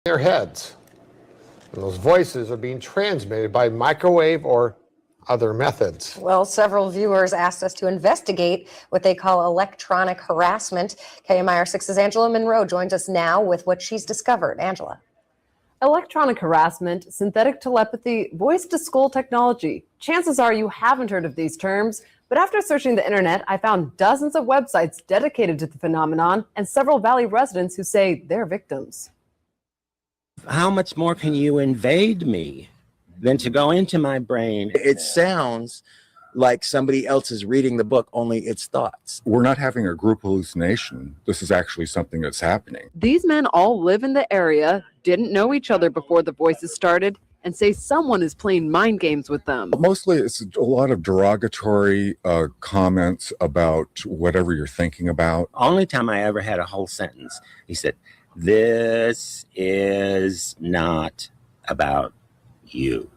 their heads. And those voices are being transmitted by microwave or other methods. Well, several viewers asked us to investigate what they call electronic harassment. KMIR 6's Angela Monroe joins us now with what she's discovered. Angela. Electronic harassment, synthetic telepathy, voice-to-skull technology. Chances are you haven't heard of these terms, but after searching the internet, I found dozens of websites dedicated to the phenomenon and several Valley residents who say they're victims. How much more can you invade me than to go into my brain? It sounds like somebody else is reading the book, only it's thoughts. We're not having a group hallucination. This is actually something that's happening. These men all live in the area, didn't know each other before the voices started, and say someone is playing mind games with them. Mostly it's a lot of derogatory comments about whatever you're thinking about. Only time I ever had a whole sentence, he said, "This is not about you,"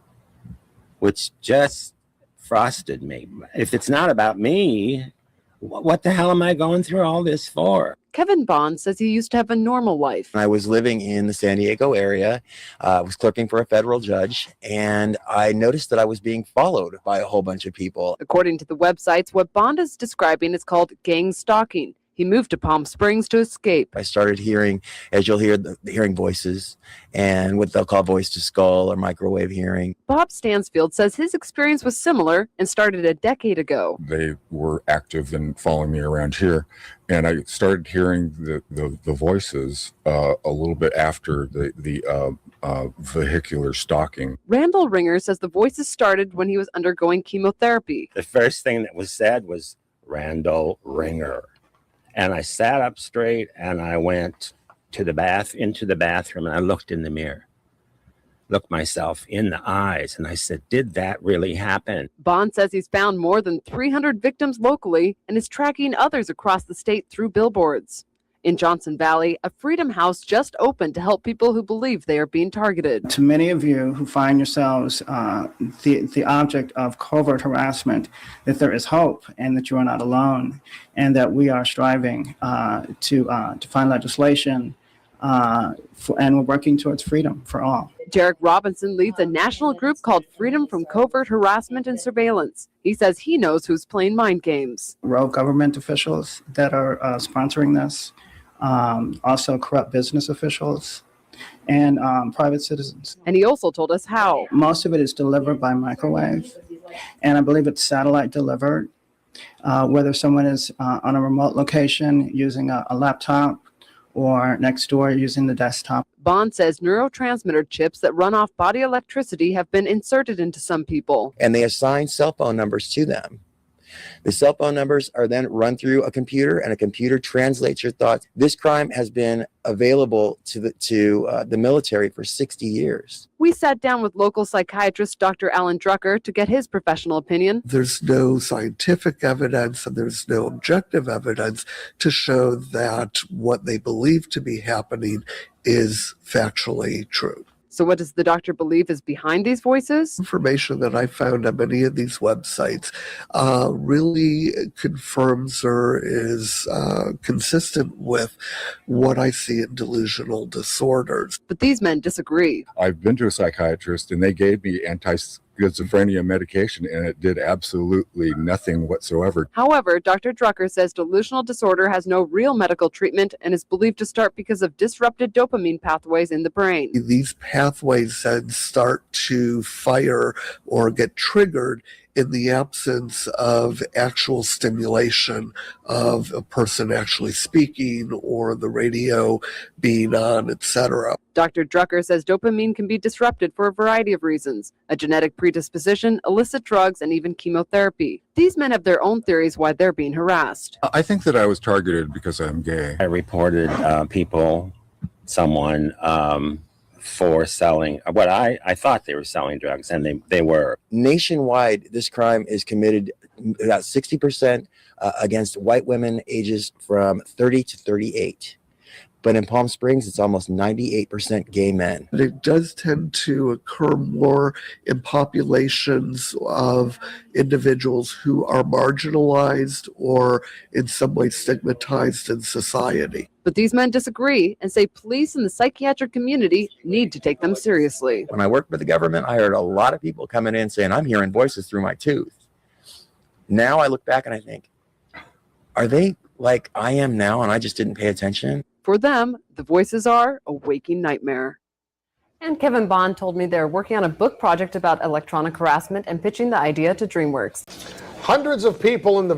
which just frosted me. If it's not about me, what the hell am I going through all this for? Kevin Bond says he used to have a normal life. I was living in the San Diego area, was clerking for a federal judge, and I noticed that I was being followed by a whole bunch of people. According to the websites, what Bond is describing is called gang stalking. He moved to Palm Springs to escape. I started hearing, as you'll hear, hearing voices and what they'll call voice to skull or microwave hearing. Bob Stansfield says his experience was similar and started a decade ago. They were active in following me around here, and I started hearing the voices a little bit after the vehicular stalking. Randall Ringer says the voices started when he was undergoing chemotherapy. The first thing that was said was Randall Ringer. And I sat up straight and I went into the bathroom and I looked in the mirror, looked myself in the eyes, and I said, did that really happen? Bond says he's found more than 300 victims locally and is tracking others across the state through billboards. In Johnson Valley, a Freedom House just opened to help people who believe they are being targeted. To many of you who find yourselves the object of covert harassment, that there is hope and that you are not alone, and that we are striving to find legislation and we're working towards freedom for all. Jarek Robinson leads a national group called Freedom from Covert Harassment and Surveillance. He says he knows who's playing mind games. Rogue government officials that are sponsoring this, also corrupt business officials, and private citizens. And he also told us how. Most of it is delivered by microwave, and I believe it's satellite delivered, whether someone is on a remote location using a laptop or next door using the desktop. Bond says neurotransmitter chips that run off body electricity have been inserted into some people. And they assign cell phone numbers to them. The cell phone numbers are then run through a computer, and a computer translates your thoughts. This crime has been available to the military for 60 years. We sat down with local psychiatrist Dr. Alan Drucker to get his professional opinion. There's no scientific evidence and there's no objective evidence to show that what they believe to be happening is factually true. So what does the doctor believe is behind these voices? Information that I found on many of these websites really confirms or is consistent with what I see in delusional disorders. But these men disagree. I've been to a psychiatrist and they gave me anti-schizophrenia medication and it did absolutely nothing whatsoever. However, Dr. Drucker says delusional disorder has no real medical treatment and is believed to start because of disrupted dopamine pathways in the brain. These pathways then start to fire or get triggered in the absence of actual stimulation of a person actually speaking or the radio being on, etc. Dr. Drucker says dopamine can be disrupted for a variety of reasons: a genetic predisposition, illicit drugs, and even chemotherapy. These men have their own theories why they're being harassed. I think that I was targeted because I'm gay. I reported someone for selling what I thought they were selling drugs, and they were. Nationwide, this crime is committed about 60% against white women ages from 30 to 38. But in Palm Springs, it's almost 98% gay men. But it does tend to occur more in populations of individuals who are marginalized or in some way stigmatized in society. But these men disagree and say police and the psychiatric community need to take them seriously. When I worked for the government, I heard a lot of people coming in saying, I'm hearing voices through my tooth. Now I look back and I think, are they like I am now and I just didn't pay attention? For them, the voices are a waking nightmare. And Kevin Bond told me they're working on a book project about electronic harassment and pitching the idea to DreamWorks. Hundreds of people in the